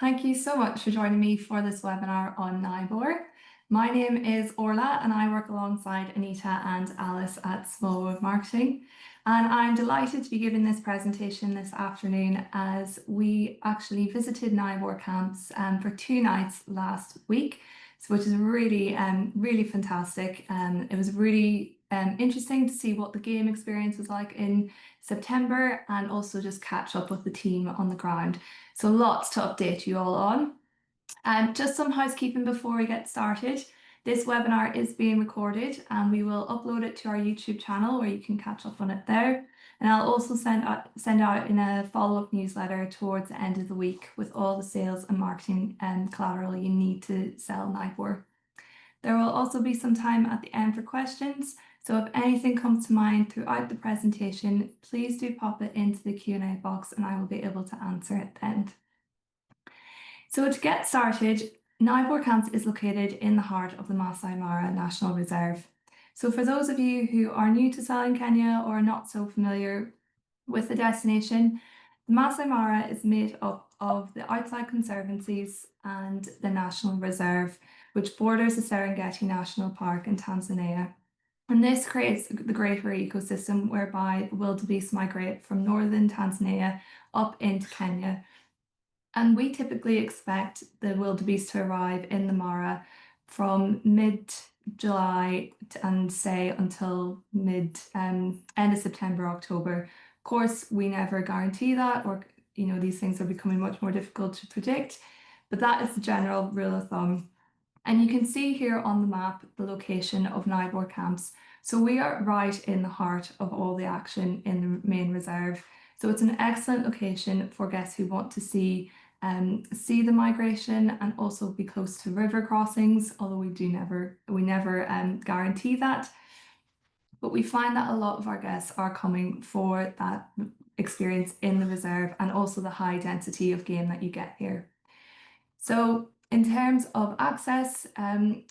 Thank you so much for joining me for this webinar on Naibor. My name is Orla and I work alongside Anita and Alice at Smallwood Marketing. And I'm delighted to be giving this presentation this afternoon as we actually visited Naibor camps for 2 nights last week, which is really fantastic. It was really interesting to see what the game experience was like in September and also just catch up with the team on the ground. So lots to update you all on. And just some housekeeping before we get started. This webinar is being recorded and we will upload it to our YouTube channel where you can catch up on it there. And I'll also send out in a follow-up newsletter towards the end of the week with all the sales and marketing and collateral you need to sell Naibor. There will also be some time at the end for questions. So if anything comes to mind throughout the presentation, please do pop it into the Q&A box and I will be able to answer it then. So to get started, Naibor Camps is located in the heart of the Masai Mara National Reserve. So for those of you who are new to selling Kenya or not so familiar with the destination, the Masai Mara is made up of the outside conservancies and the National Reserve, which borders the Serengeti National Park in Tanzania. And this creates the greater ecosystem whereby wildebeest migrate from northern Tanzania up into Kenya. And we typically expect the wildebeest to arrive in the Mara from mid-July and say until end of September, October. Of course, we never guarantee that, or these things are becoming much more difficult to predict, but that is the general rule of thumb. And you can see here on the map the location of Naibor camps. So we are right in the heart of all the action in the main reserve. So it's an excellent location for guests who want to see the migration and also be close to river crossings, although we never guarantee that. But we find that a lot of our guests are coming for that experience in the reserve and also the high density of game that you get here. So in terms of access,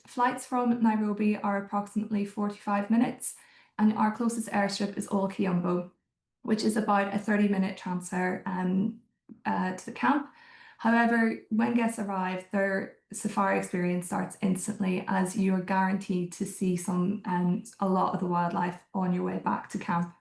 flights from Nairobi are approximately 45 minutes and our closest airstrip is Ol Kiombo, which is about a 30-minute transfer to the camp. However, when guests arrive, their safari experience starts instantly as you are guaranteed to see a lot of the wildlife on your way back to camp.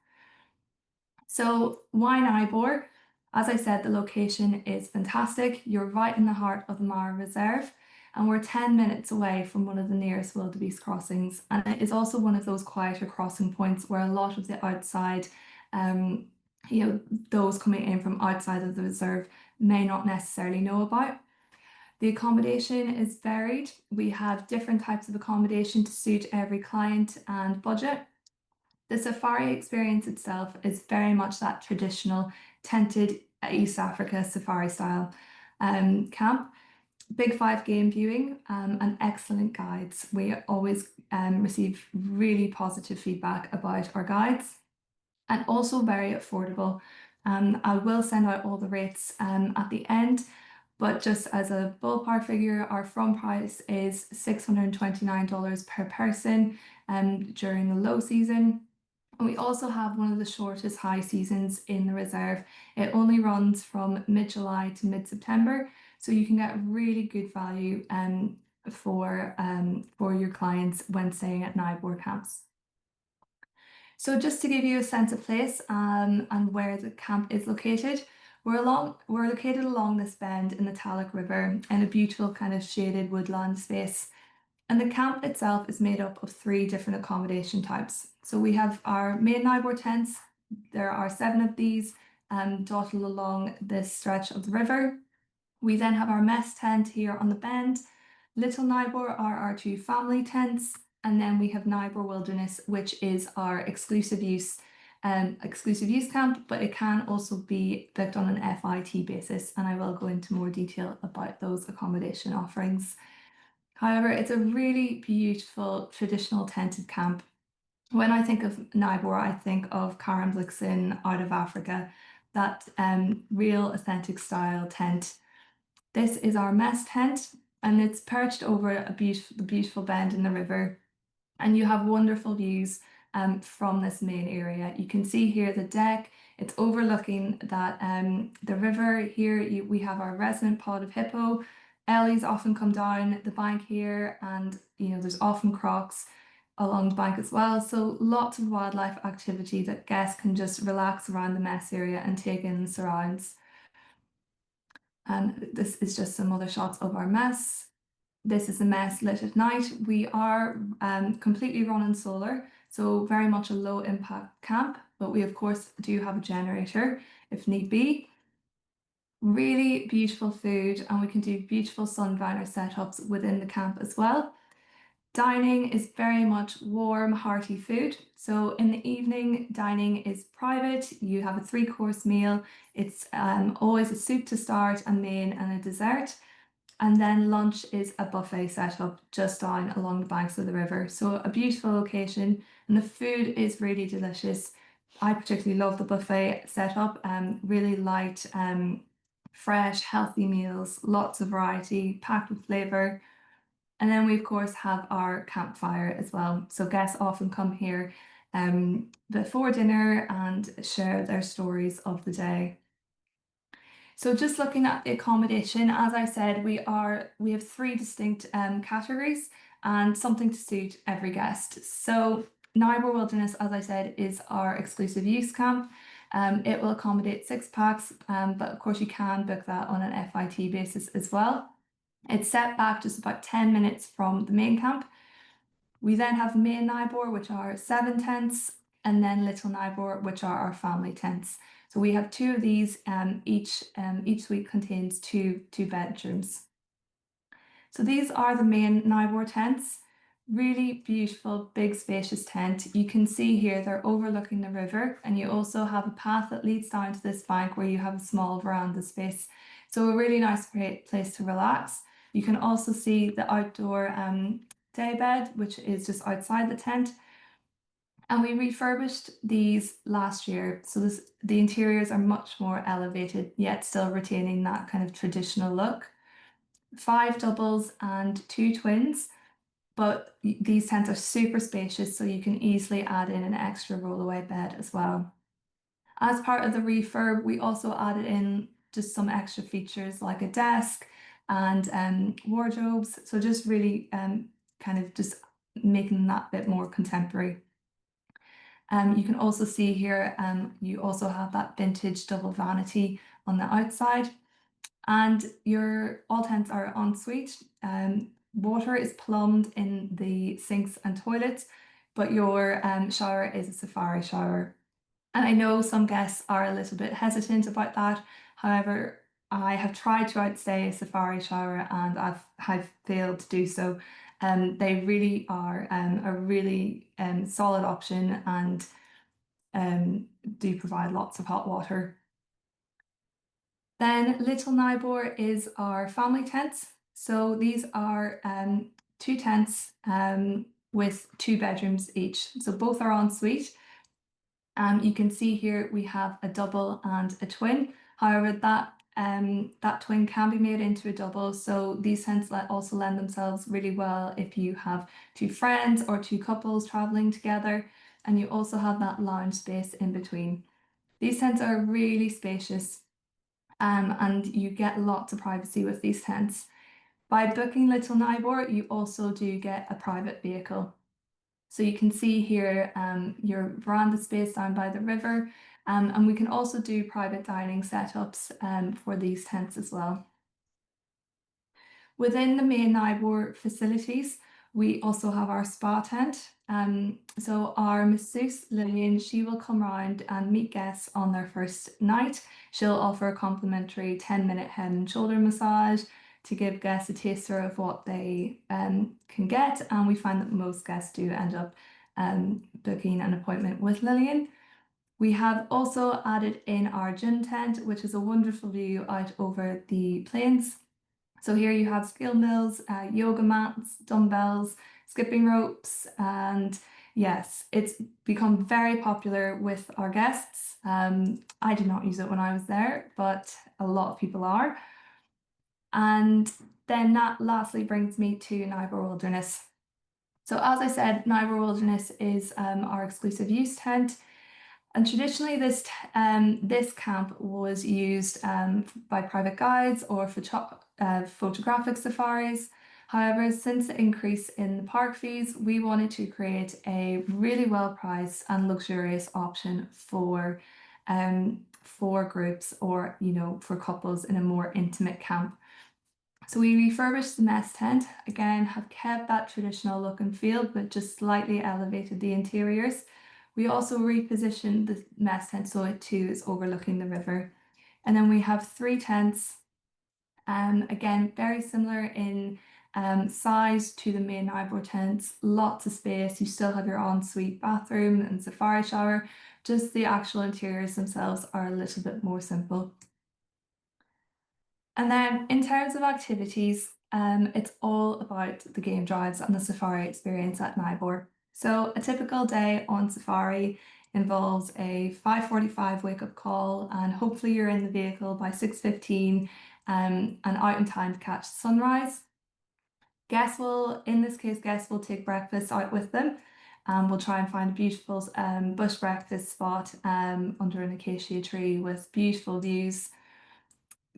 So why Naibor? As I said, the location is fantastic. You're right in the heart of the Mara Reserve, and we're 10 minutes away from one of the nearest wildebeest crossings. And it is also one of those quieter crossing points where a lot of the outside, those coming in from outside of the reserve may not necessarily know about. The accommodation is varied. We have different types of accommodation to suit every client and budget. The safari experience itself is very much that traditional tented East Africa safari style camp. Big 5 game viewing and excellent guides. We always receive really positive feedback about our guides and also very affordable. I will send out all the rates at the end, but just as a ballpark figure, our from price is $629 per person during the low season. And we also have one of the shortest high seasons in the reserve. It only runs from mid-July to mid-September, so you can get really good value for your clients when staying at Naibor camps. So just to give you a sense of place and where the camp is located, we're located along this bend in the Talek River in a beautiful kind of shaded woodland space. And the camp itself is made up of 3 different accommodation types. So we have our main Naibor tents. There are 7 of these dotted along this stretch of the river. We then have our mess tent here on the bend. Little Naibor are our 2 family tents. And then we have Naibor Wilderness, which is our exclusive use camp, but it can also be booked on an FIT basis. And I will go into more detail about those accommodation offerings. However, it's a really beautiful traditional tented camp. When I think of Naibor, I think of Karamblixen out of Africa, that real authentic style tent. This is our mess tent and it's perched over a beautiful bend in the river. And you have wonderful views from this main area. You can see here the deck It's overlooking that the river here. We have our resident pod of hippo. Ellies often come down the bank here, and there's often crocs along the bank as well. So lots of wildlife activity that guests can just relax around the mess area and take in the surrounds. And this is just some other shots of our mess. This is the mess lit at night. We are completely running solar, so very much a low impact camp, but we of course do have a generator if need be. Really beautiful food, and we can do beautiful sundowner setups within the camp as well. Dining is very much warm, hearty food. So in the evening, dining is private. You have a three-course meal. It's always a soup to start, a main, and a dessert. And then lunch is a buffet setup just down along the banks of the river. So a beautiful location, and the food is really delicious. I particularly love the buffet setup. Really light, fresh, healthy meals, lots of variety, packed with flavor. And then we, of course, have our campfire as well. So guests often come here before dinner and share their stories of the day. So just looking at the accommodation, as I said, we have three distinct categories and something to suit every guest. So Naibor Wilderness, as I said, is our exclusive use camp. It will accommodate 6 packs, but of course you can book that on an FIT basis as well. It's set back just about 10 minutes from the main camp. We then have main Naibor, which are 7 tents, and then little Naibor, which are our family tents. So we have two of these. Each suite contains two bedrooms. So these are the main Naibor tents. Really beautiful, big, spacious tent. You can see here they're overlooking the river, and you also have a path that leads down to this bank where you have a small veranda space. So a really nice place to relax. You can also see the outdoor day bed, which is just outside the tent. And we refurbished these last year. So the interiors are much more elevated, yet still retaining that kind of traditional look. 5 doubles and 2 twins, but these tents are super spacious, so you can easily add in an extra rollaway bed as well. As part of the refurb, we also added in just some extra features like a desk and wardrobes. So just really kind of just making that bit more contemporary. You can also see here, you also have that vintage double vanity on the outside, and your all tents are en suite. Water is plumbed in the sinks and toilets, but your shower is a safari shower. And I know some guests are a little bit hesitant about that. However, I have tried to outstay a safari shower and I've failed to do so. They really are a really solid option and do provide lots of hot water. Then Little Naibor is our family tents. So these are 2 tents with 2 bedrooms each. So both are en suite. You can see here we have a double and a twin. However, that twin can be made into a double. So these tents also lend themselves really well if you have 2 friends or 2 couples traveling together. And you also have that lounge space in between. These tents are really spacious, and you get lots of privacy with these tents. By booking Little Naibor, you also do get a private vehicle. So you can see here your veranda space down by the river, and we can also do private dining setups for these tents as well. Within the main Naibor facilities, we also have our spa tent. So our masseuse, Lillian, she will come around and meet guests on their first night. She'll offer a complimentary 10-minute head and shoulder massage to give guests a taster of what they can get. And we find that most guests do end up booking an appointment with Lillian. We have also added in our gym tent, which is a wonderful view out over the plains. So here you have skill mills, yoga mats, dumbbells, skipping ropes, and yes, it's become very popular with our guests. I did not use it when I was there, but a lot of people are. And then that lastly brings me to Naibor Wilderness. So as I said, Naibor Wilderness is our exclusive use tent. And traditionally, this camp was used by private guides or for photographic safaris. However, since the increase in the park fees, we wanted to create a really well-priced and luxurious option for groups or for couples in a more intimate camp. So we refurbished the mess tent, again, have kept that traditional look and feel, but just slightly elevated the interiors. We also repositioned the mess tent so it too is overlooking the river. And then we have 3 tents, again, very similar in size to the main Naibor tents, lots of space. You still have your ensuite bathroom and safari shower, just the actual interiors themselves are a little bit more simple. And then in terms of activities, it's all about the game drives and the safari experience at Naibor. So a typical day on safari involves a 5:45 wake-up call, and hopefully you're in the vehicle by 6:15 and out in time to catch the sunrise. In this case, guests will take breakfast out with them. We'll try and find a beautiful bush breakfast spot under an acacia tree with beautiful views.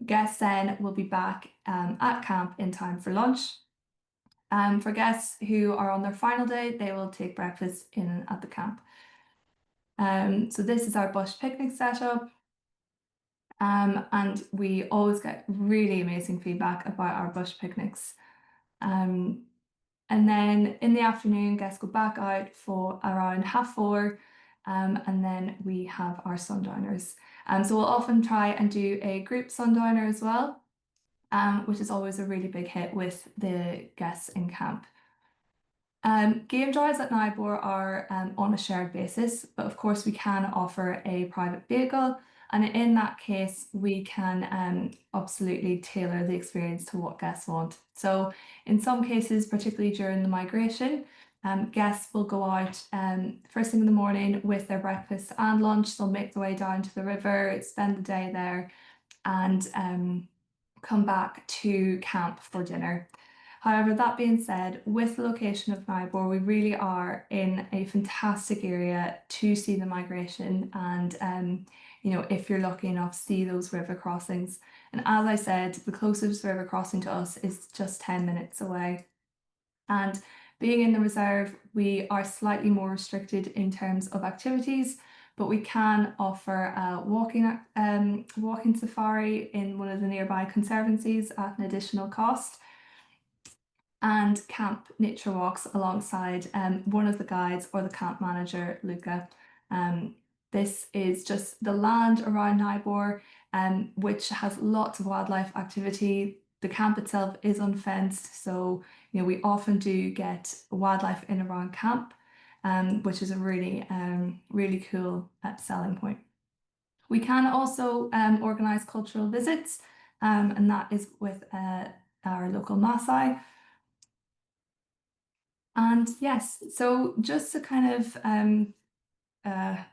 Guests then will be back at camp in time for lunch. For guests who are on their final day, they will take breakfast in at the camp. So this is our bush picnic setup. And we always get really amazing feedback about our bush picnics. And then in the afternoon, guests go back out for around 4:30, and then we have our sundowners. So we'll often try and do a group sundowner as well, which is always a really big hit with the guests in camp. Game drives at Naibor are on a shared basis, but of course we can offer a private vehicle, and in that case we can absolutely tailor the experience to what guests want. So in some cases, particularly during the migration, guests will go out first thing in the morning with their breakfast and lunch. They'll make their way down to the river, spend the day there, and come back to camp for dinner. However, that being said, with the location of Naibor, we really are in a fantastic area to see the migration and, if you're lucky enough, see those river crossings. And as I said, the closest river crossing to us is just 10 minutes away. And being in the reserve, we are slightly more restricted in terms of activities, but we can offer a walking safari in one of the nearby conservancies at an additional cost, and camp nature walks alongside one of the guides or the camp manager, Luca. This is just the land around Naibor, which has lots of wildlife activity. The camp itself is unfenced, so we often do get wildlife in around camp, which is a really cool selling point. We can also organise cultural visits, and that is with our local Masai. And yes, so just to kind of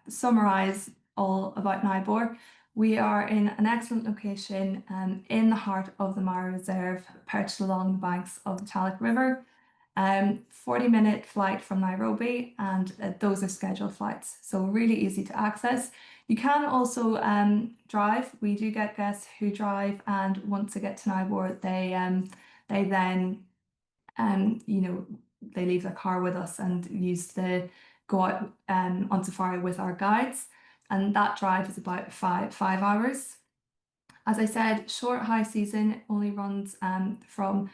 summarize all about Naibor, we are in an excellent location in the heart of the Mara Reserve, perched along the banks of the Talek River. 40-minute flight from Nairobi, and those are scheduled flights, so really easy to access. You can also drive. We do get guests who drive, and once they get to Naibor, they then they leave their car with us and go out on safari with our guides, and that drive is about five hours. As I said, short high season only runs from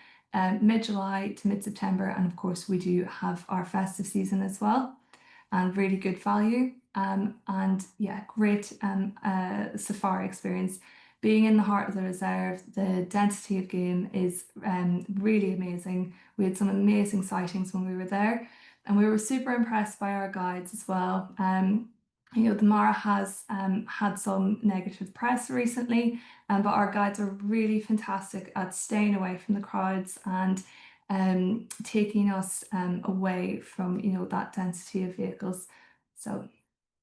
mid-July to mid-September, and of course we do have our festive season as well, and really good value, and yeah, great safari experience. Being in the heart of the reserve, the density of game is really amazing. We had some amazing sightings when we were there, and we were super impressed by our guides as well. The Mara has had some negative press recently, but our guides are really fantastic at staying away from the crowds and taking us away from that density of vehicles. So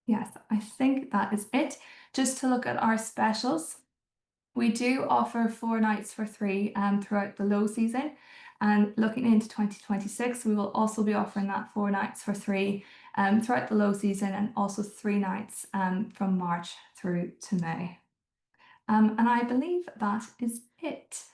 yes, I think that is it. Just to look at our specials. We do offer 4 nights for 3 throughout the low season, and looking into 2026, we will also be offering that 4 nights for 3 throughout the low season, and also 3 nights from March through to May. And I believe that is it.